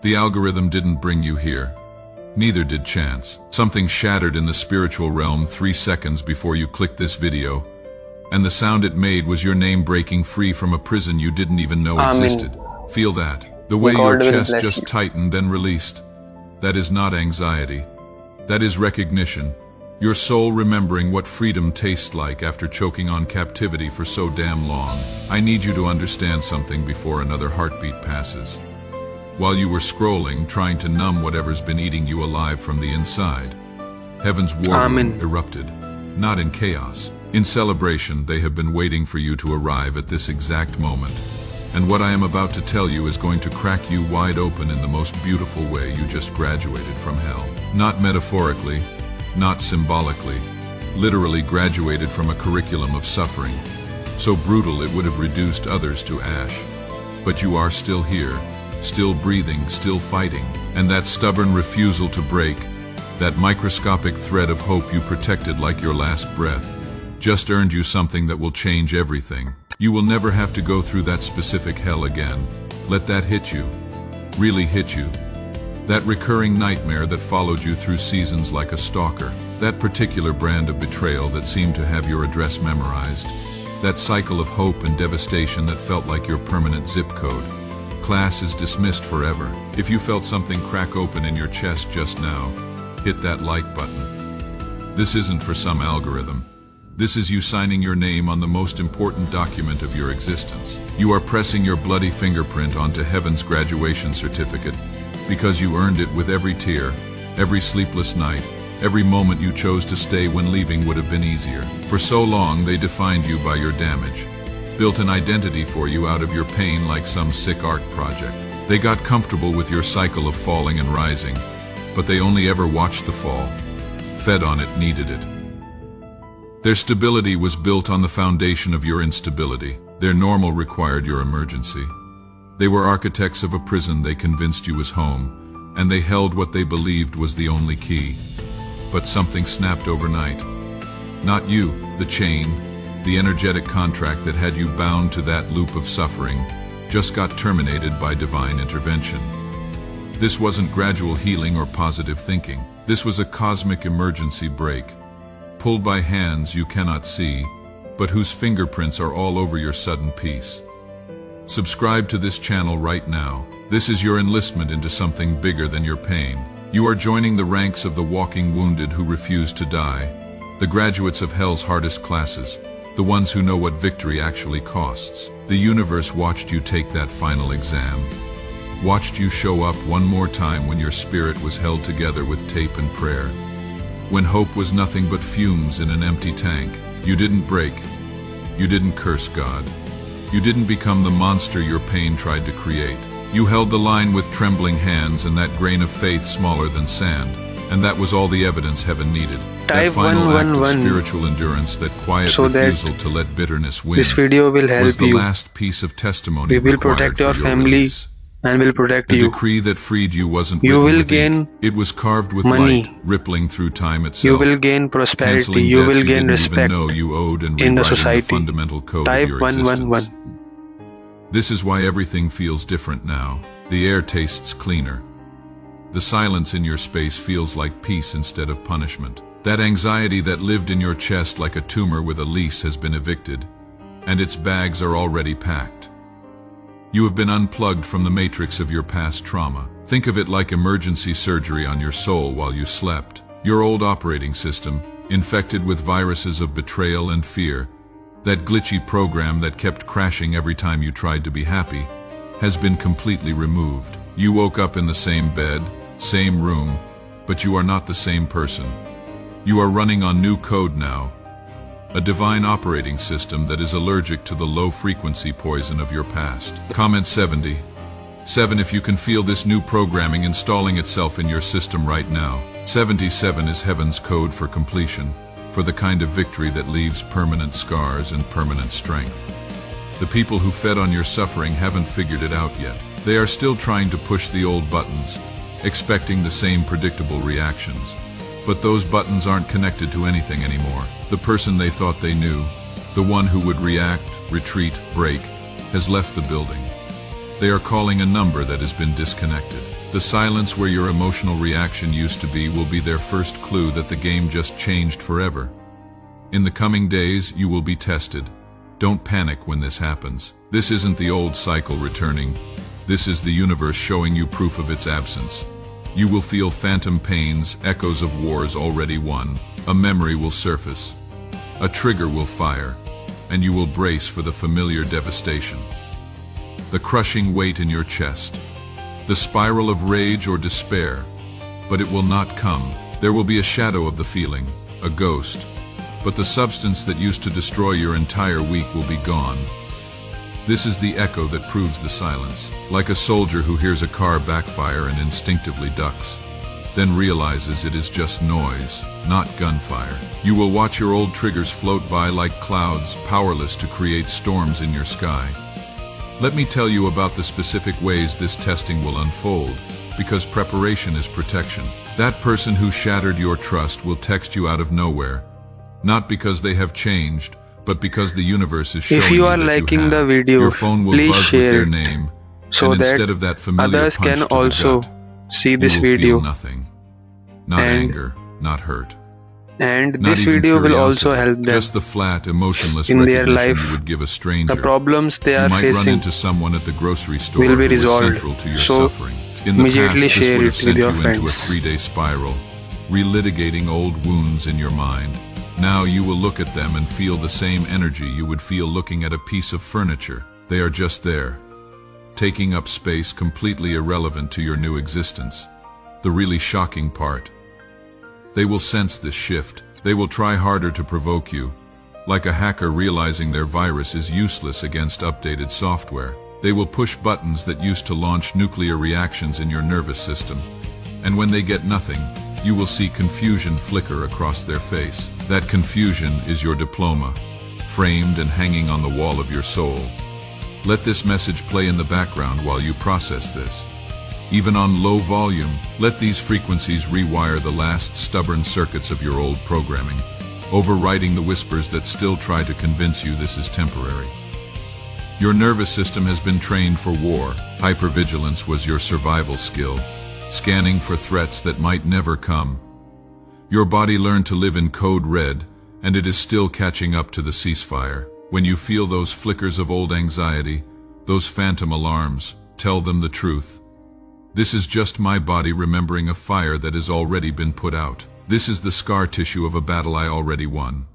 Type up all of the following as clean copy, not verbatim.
The algorithm didn't bring you here. Neither did chance. Something shattered in the spiritual realm 3 seconds before you clicked this video, and the sound it made was your name breaking free from a prison you didn't even know existed. Feel that. The way your chest just tightened, then released. That is not anxiety. That is recognition. Your soul remembering what freedom tastes like after choking on captivity for so damn long. I need you to understand something before another heartbeat passes. While you were scrolling, trying to numb whatever's been eating you alive from the inside, heaven's war room erupted, not in chaos. In celebration, they have been waiting for you to arrive at this exact moment. And what I am about to tell you is going to crack you wide open in the most beautiful way. You just graduated from hell. Not metaphorically, not symbolically, literally graduated from a curriculum of suffering, so brutal it would have reduced others to ash. But you are still here, still breathing, still fighting, and that stubborn refusal to break, that microscopic thread of hope you protected like your last breath, just earned you something that will change everything. You will never have to go through that specific hell again. Let that hit you, really hit you. That recurring nightmare that followed you through seasons like a stalker, that particular brand of betrayal that seemed to have your address memorized, that cycle of hope and devastation that felt like your permanent zip code. Class is dismissed forever. If you felt something crack open in your chest just now, hit that like button. This isn't for some algorithm. This is you signing your name on the most important document of your existence. You are pressing your bloody fingerprint onto heaven's graduation certificate because you earned it with every tear, every sleepless night, every moment you chose to stay when leaving would have been easier. For so long, they defined you by your damage, built an identity for you out of your pain like some sick art project. They got comfortable with your cycle of falling and rising, but they only ever watched the fall, fed on it, needed it. Their stability was built on the foundation of your instability. Their normal required your emergency. They were architects of a prison they convinced you was home, and they held what they believed was the only key. But something snapped overnight. Not you, the chain, the energetic contract that had you bound to that loop of suffering, just got terminated by divine intervention. This wasn't gradual healing or positive thinking. This was a cosmic emergency break, pulled by hands you cannot see, but whose fingerprints are all over your sudden peace. Subscribe to this channel right now. This is your enlistment into something bigger than your pain. You are joining the ranks of the walking wounded who refuse to die, the graduates of hell's hardest classes, the ones who know what victory actually costs. The universe watched you take that final exam, watched you show up one more time when your spirit was held together with tape and prayer. When hope was nothing but fumes in an empty tank. You didn't break. You didn't curse God. You didn't become the monster your pain tried to create. You held the line with trembling hands and that grain of faith smaller than sand. And that was all the evidence heaven needed. That final act of spiritual endurance, that quiet refusal to let bitterness win, this video will help was the you. last piece of testimony. We will protect your family release. And will protect you. The decree that freed you wasn't You written will with gain ink. It was carved with money. light, rippling through time itself. You will gain prosperity. Canceling You debts will you gain didn't respect even know you owed and in the rewriting society. the fundamental code Type of your existence. 111. This is why everything feels different now. The air tastes cleaner. The silence in your space feels like peace instead of punishment. That anxiety that lived in your chest like a tumor with a lease has been evicted, and its bags are already packed. You have been unplugged from the matrix of your past trauma. Think of it like emergency surgery on your soul while you slept. Your old operating system, infected with viruses of betrayal and fear, that glitchy program that kept crashing every time you tried to be happy, has been completely removed. You woke up in the same bed, same room, but you are not the same person. You are running on new code now, a divine operating system that is allergic to the low-frequency poison of your past. Comment 70. 7 if you can feel this new programming installing itself in your system right now. 77 is heaven's code for completion, for the kind of victory that leaves permanent scars and permanent strength. The people who fed on your suffering haven't figured it out yet. They are still trying to push the old buttons, expecting the same predictable reactions. But those buttons aren't connected to anything anymore. The person they thought they knew, the one who would react, retreat, break, has left the building. They are calling a number that has been disconnected. The silence where your emotional reaction used to be will be their first clue that the game just changed forever. In the coming days, you will be tested. Don't panic when this happens. This isn't the old cycle returning. This is the universe showing you proof of its absence. You will feel phantom pains, echoes of wars already won. A memory will surface. A trigger will fire, and you will brace for the familiar devastation. The crushing weight in your chest. The spiral of rage or despair. But it will not come. There will be a shadow of the feeling, a ghost. But the substance that used to destroy your entire week will be gone. This is the echo that proves the silence, like a soldier who hears a car backfire and instinctively ducks, then realizes it is just noise, not gunfire. You will watch your old triggers float by like clouds, powerless to create storms in your sky. Let me tell you about the specific ways this testing will unfold, because preparation is protection. That person who shattered your trust will text you out of nowhere, not because they have changed, but because the universe is showing If you are that liking you have. the video, Your phone will please buzz with share their it name, so and that instead of that familiar others punch can to the also gut, see this you will video. feel nothing. Not And- anger, not hurt. And Not this even video will also curiosity, help them just the flat, emotionless in their recognition life. you would give a stranger. The problems they You are might run facing into someone at the grocery store will be who was resolved. central to your So, suffering. In the immediately past, this share would it have with sent you your into a friends. 3-day spiral, relitigating old wounds in your mind. Now you will look at them and feel the same energy you would feel looking at a piece of furniture. They are just there, taking up space completely irrelevant to your new existence. The really shocking part. They will sense this shift. They will try harder to provoke you, like a hacker realizing their virus is useless against updated software. They will push buttons that used to launch nuclear reactions in your nervous system. And when they get nothing, you will see confusion flicker across their face. That confusion is your diploma, framed and hanging on the wall of your soul. Let this message play in the background while you process this. Even on low volume, let these frequencies rewire the last stubborn circuits of your old programming, overriding the whispers that still try to convince you this is temporary. Your nervous system has been trained for war. Hypervigilance was your survival skill, scanning for threats that might never come. Your body learned to live in code red, and it is still catching up to the ceasefire. When you feel those flickers of old anxiety, those phantom alarms, tell them the truth. This is just my body remembering a fire that has already been put out. This is the scar tissue of a battle I already won.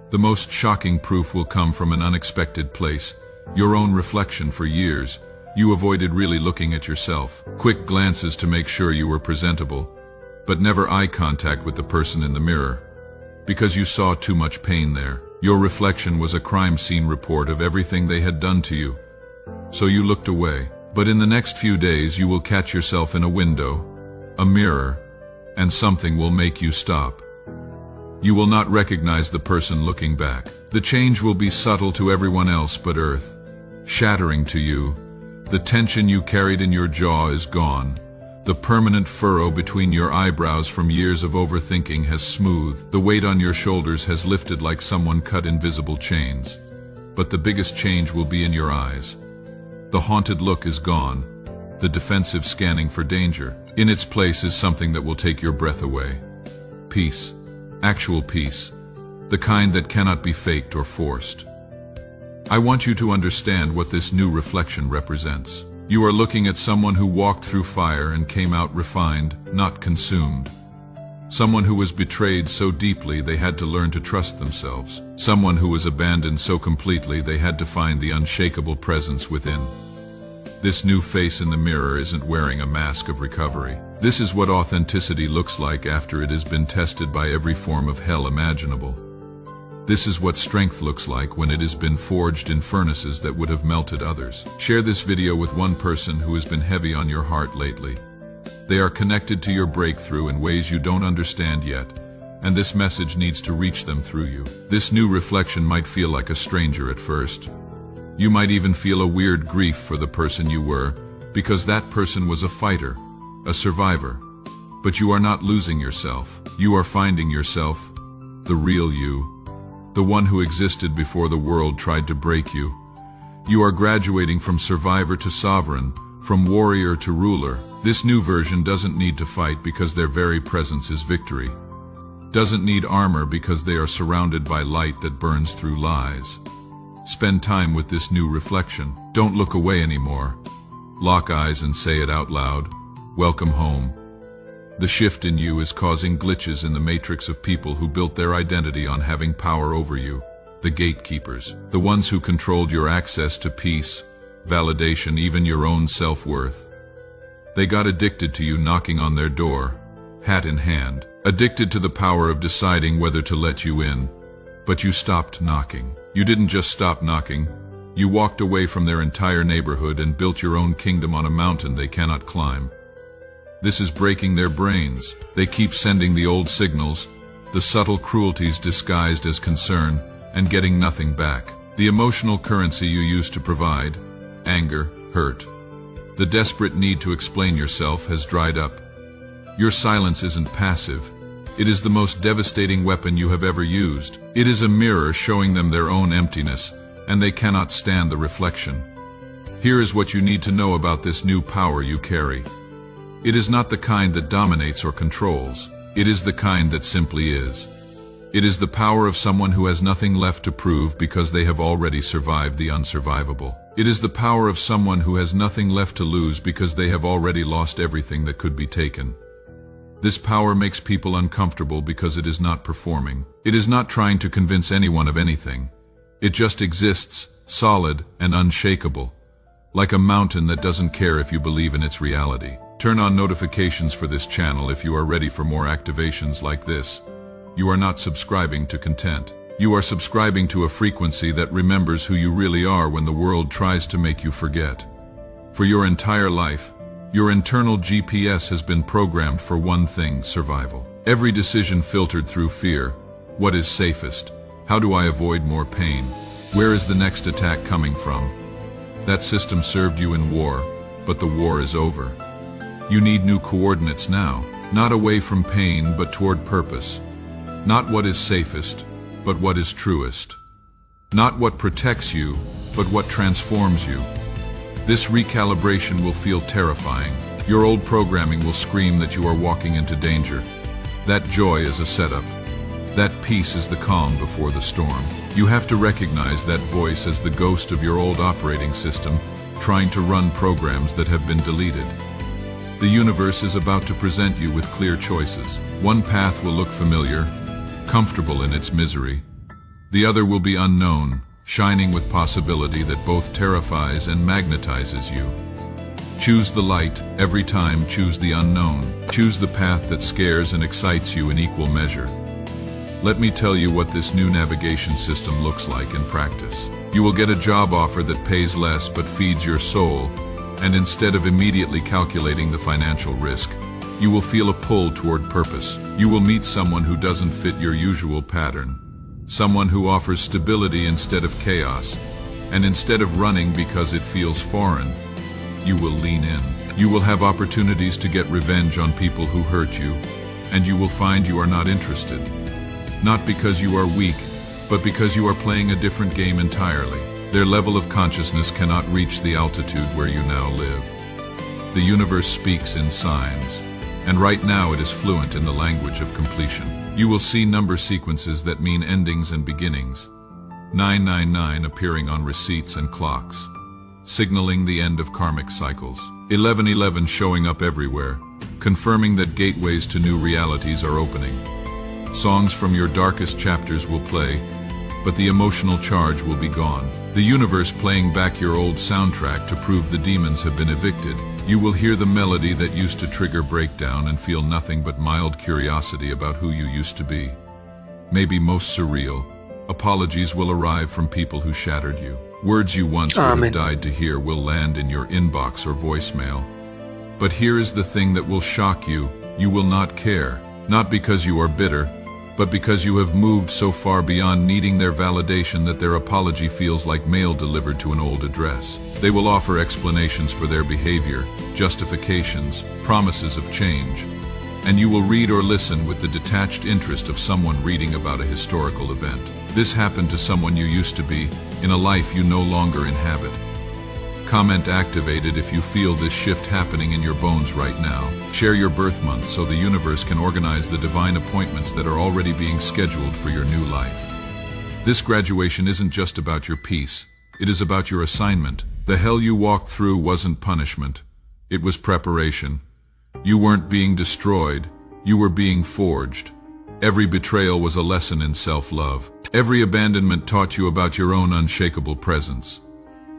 The most shocking proof will come from an unexpected place, your own reflection. For years, you avoided really looking at yourself. Quick glances to make sure you were presentable, but never eye contact with the person in the mirror, because you saw too much pain there. Your reflection was a crime scene report of everything they had done to you, so you looked away. But in the next few days you will catch yourself in a window, a mirror, and something will make you stop. You will not recognize the person looking back. The change will be subtle to everyone else but Earth, shattering to you. The tension you carried in your jaw is gone. The permanent furrow between your eyebrows from years of overthinking has smoothed. The weight on your shoulders has lifted like someone cut invisible chains. But the biggest change will be in your eyes. The haunted look is gone, the defensive scanning for danger. In its place is something that will take your breath away. Peace, actual peace, the kind that cannot be faked or forced. I want you to understand what this new reflection represents. You are looking at someone who walked through fire and came out refined, not consumed. Someone who was betrayed so deeply they had to learn to trust themselves. Someone who was abandoned so completely they had to find the unshakable presence within. This new face in the mirror isn't wearing a mask of recovery. This is what authenticity looks like after it has been tested by every form of hell imaginable. This is what strength looks like when it has been forged in furnaces that would have melted others. Share this video with one person who has been heavy on your heart lately. They are connected to your breakthrough in ways you don't understand yet, and this message needs to reach them through you. This new reflection might feel like a stranger at first. You might even feel a weird grief for the person you were, because that person was a fighter, a survivor. But you are not losing yourself. You are finding yourself, the real you, the one who existed before the world tried to break you. You are graduating from survivor to sovereign, from warrior to ruler. This new version doesn't need to fight because their very presence is victory. Doesn't need armor because they are surrounded by light that burns through lies. Spend time with this new reflection. Don't look away anymore. Lock eyes and say it out loud. Welcome home. The shift in you is causing glitches in the matrix of people who built their identity on having power over you. The gatekeepers, the ones who controlled your access to peace, validation, even your own self-worth. They got addicted to you knocking on their door, hat in hand, addicted to the power of deciding whether to let you in. But you stopped knocking. You didn't just stop knocking. You walked away from their entire neighborhood and built your own kingdom on a mountain they cannot climb. This is breaking their brains. They keep sending the old signals, the subtle cruelties disguised as concern, and getting nothing back. The emotional currency you used to provide, anger, hurt. The desperate need to explain yourself has dried up. Your silence isn't passive. It is the most devastating weapon you have ever used. It is a mirror showing them their own emptiness, and they cannot stand the reflection. Here is what you need to know about this new power you carry. It is not the kind that dominates or controls. It is the kind that simply is. It is the power of someone who has nothing left to prove because they have already survived the unsurvivable. It is the power of someone who has nothing left to lose because they have already lost everything that could be taken. This power makes people uncomfortable because it is not performing. It is not trying to convince anyone of anything. It just exists, solid and unshakable, like a mountain that doesn't care if you believe in its reality. Turn on notifications for this channel if you are ready for more activations like this. You are not subscribing to content. You are subscribing to a frequency that remembers who you really are when the world tries to make you forget. For your entire life, your internal GPS has been programmed for one thing: survival. Every decision filtered through fear. What is safest? How do I avoid more pain? Where is the next attack coming from? That system served you in war, but the war is over. You need new coordinates now, not away from pain but toward purpose. Not what is safest, but what is truest. Not what protects you, but what transforms you. This recalibration will feel terrifying. Your old programming will scream that you are walking into danger. That joy is a setup. That peace is the calm before the storm. You have to recognize that voice as the ghost of your old operating system, trying to run programs that have been deleted. The universe is about to present you with clear choices. One path will look familiar, comfortable in its misery. The other will be unknown, shining with possibility that both terrifies and magnetizes you. Choose the light every time. Choose the unknown. Choose the path that scares and excites you in equal measure. Let me tell you what this new navigation system looks like in practice. You will get a job offer that pays less but feeds your soul, and instead of immediately calculating the financial risk, you will feel a pull toward purpose. You will meet someone who doesn't fit your usual pattern. Someone who offers stability instead of chaos, and instead of running because it feels foreign, you will lean in. You will have opportunities to get revenge on people who hurt you, and you will find you are not interested. Not because you are weak, but because you are playing a different game entirely. Their level of consciousness cannot reach the altitude where you now live. The universe speaks in signs, and right now it is fluent in the language of completion. You will see number sequences that mean endings and beginnings. 999 appearing on receipts and clocks, signaling the end of karmic cycles. 1111 showing up everywhere, confirming that gateways to new realities are opening. Songs from your darkest chapters will play, but the emotional charge will be gone. The universe playing back your old soundtrack to prove the demons have been evicted. You will hear the melody that used to trigger breakdown and feel nothing but mild curiosity about who you used to be. Maybe most surreal, apologies will arrive from people who shattered you. Words you once would have died to hear will land in your inbox or voicemail. But here is the thing that will shock you: you will not care. Not because you are bitter, but because you have moved so far beyond needing their validation that their apology feels like mail delivered to an old address. They will offer explanations for their behavior, justifications, promises of change, and you will read or listen with the detached interest of someone reading about a historical event. This happened to someone you used to be, in a life you no longer inhabit. Comment activated if you feel this shift happening in your bones right now. Share your birth month so the universe can organize the divine appointments that are already being scheduled for your new life. This graduation isn't just about your peace, it is about your assignment. The hell you walked through wasn't punishment, it was preparation. You weren't being destroyed, you were being forged. Every betrayal was a lesson in self-love. Every abandonment taught you about your own unshakable presence.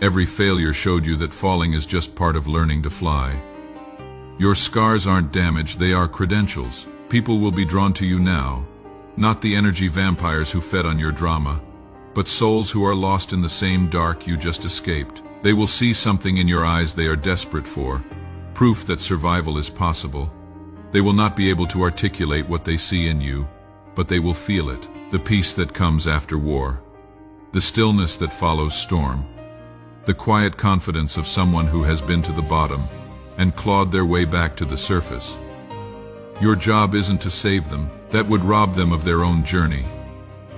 Every failure showed you that falling is just part of learning to fly. Your scars aren't damage, they are credentials. People will be drawn to you now, not the energy vampires who fed on your drama, but souls who are lost in the same dark you just escaped. They will see something in your eyes they are desperate for, proof that survival is possible. They will not be able to articulate what they see in you, but they will feel it. The peace that comes after war, the stillness that follows storm, the quiet confidence of someone who has been to the bottom and clawed their way back to the surface. Your job isn't to save them, that would rob them of their own journey.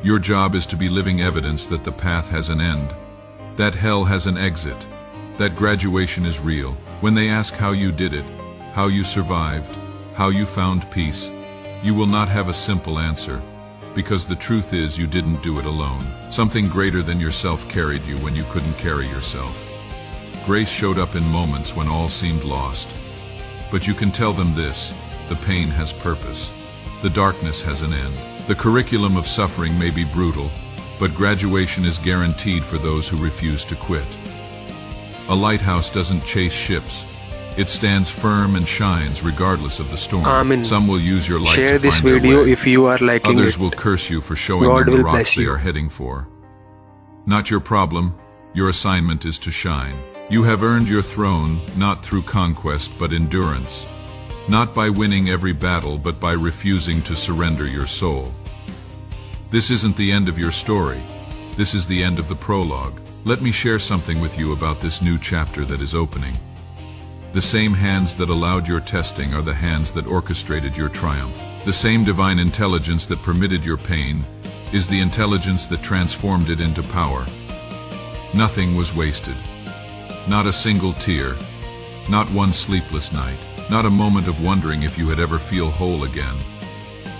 Your job is to be living evidence that the path has an end, that hell has an exit, that graduation is real. When they ask how you did it, how you survived, how you found peace, you will not have a simple answer, because the truth is you didn't do it alone. Something greater than yourself carried you when you couldn't carry yourself. Grace showed up in moments when all seemed lost. But you can tell them this: the pain has purpose. The darkness has an end. The curriculum of suffering may be brutal, but graduation is guaranteed for those who refuse to quit. A lighthouse doesn't chase ships. It stands firm and shines regardless of the storm. Amen. Some will use your light Share to this find their video way. if you are liking Others it. will curse you for showing God them the will rocks bless they you. are heading for. Not your problem. Your assignment is to shine. You have earned your throne, not through conquest but endurance. Not by winning every battle, but by refusing to surrender your soul. This isn't the end of your story. This is the end of the prologue. Let me share something with you about this new chapter that is opening. The same hands that allowed your testing are the hands that orchestrated your triumph. The same divine intelligence that permitted your pain is the intelligence that transformed it into power. Nothing was wasted. Not a single tear. Not one sleepless night. Not a moment of wondering if you had ever feel whole again.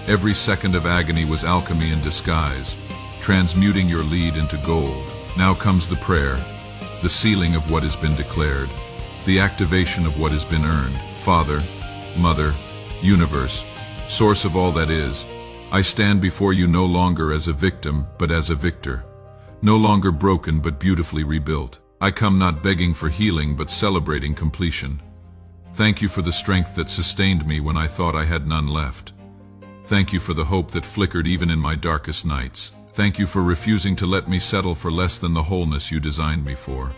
Every second of agony was alchemy in disguise, transmuting your lead into gold. Now comes the prayer, the sealing of what has been declared, the activation of what has been earned. Father, Mother, Universe, source of all that is, I stand before you no longer as a victim, but as a victor. No longer broken, but beautifully rebuilt. I come not begging for healing, but celebrating completion. Thank you for the strength that sustained me when I thought I had none left. Thank you for the hope that flickered even in my darkest nights. Thank you for refusing to let me settle for less than the wholeness you designed me for.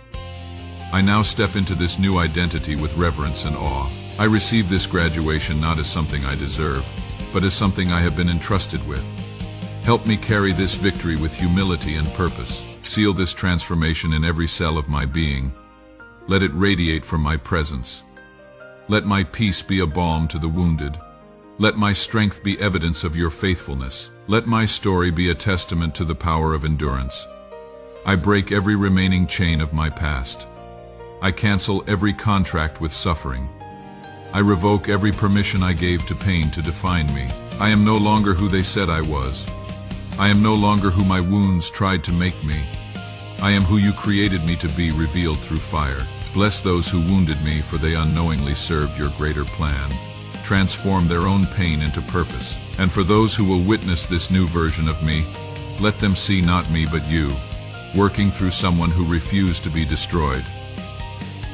I now step into this new identity with reverence and awe. I receive this graduation not as something I deserve, but as something I have been entrusted with. Help me carry this victory with humility and purpose. Seal this transformation in every cell of my being. Let it radiate from my presence. Let my peace be a balm to the wounded. Let my strength be evidence of your faithfulness. Let my story be a testament to the power of endurance. I break every remaining chain of my past. I cancel every contract with suffering. I revoke every permission I gave to pain to define me. I am no longer who they said I was. I am no longer who my wounds tried to make me. I am who you created me to be, revealed through fire. Bless those who wounded me, for they unknowingly served your greater plan. Transform their own pain into purpose. And for those who will witness this new version of me, let them see not me but you, working through someone who refused to be destroyed.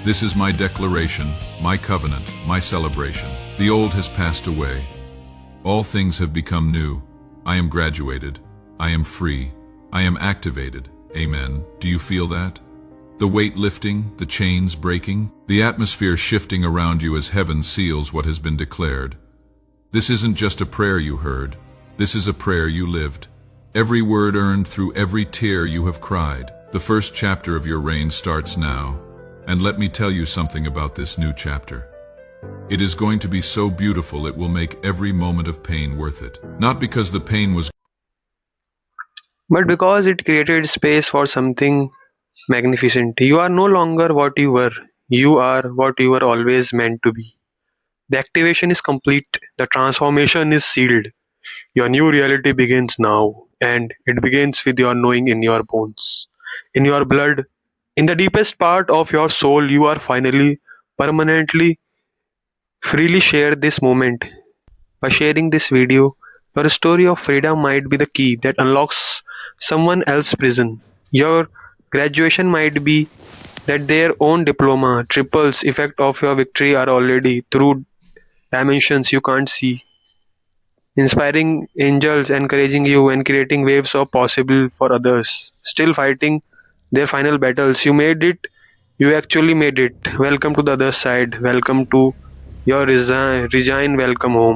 This is my declaration, my covenant, my celebration. The old has passed away. All things have become new. I am graduated. I am free. I am activated. Amen. Do you feel that? The weight lifting, the chains breaking, the atmosphere shifting around you as heaven seals what has been declared. This isn't just a prayer you heard. This is a prayer you lived. Every word earned through every tear you have cried. The first chapter of your reign starts now. And let me tell you something about this new chapter. It is going to be so beautiful it will make every moment of pain worth it. Not because the pain was but because it created space for something magnificent. You are no longer what you were, you are what you were always meant to be. The activation is complete, the transformation is sealed. Your new reality begins now, and it begins with your knowing in your bones, in your blood, in the deepest part of your soul. You are finally, permanently, freely share this moment. By sharing this video, your story of freedom might be the key that unlocks someone else's prison. Your graduation might be that their own diploma, triples effect of your victory are already through dimensions you can't see, inspiring angels, encouraging you, and creating waves of possible for others. Still fighting their final battles. You made it. You actually made it. Welcome to the other side. Welcome to your resign. Welcome home.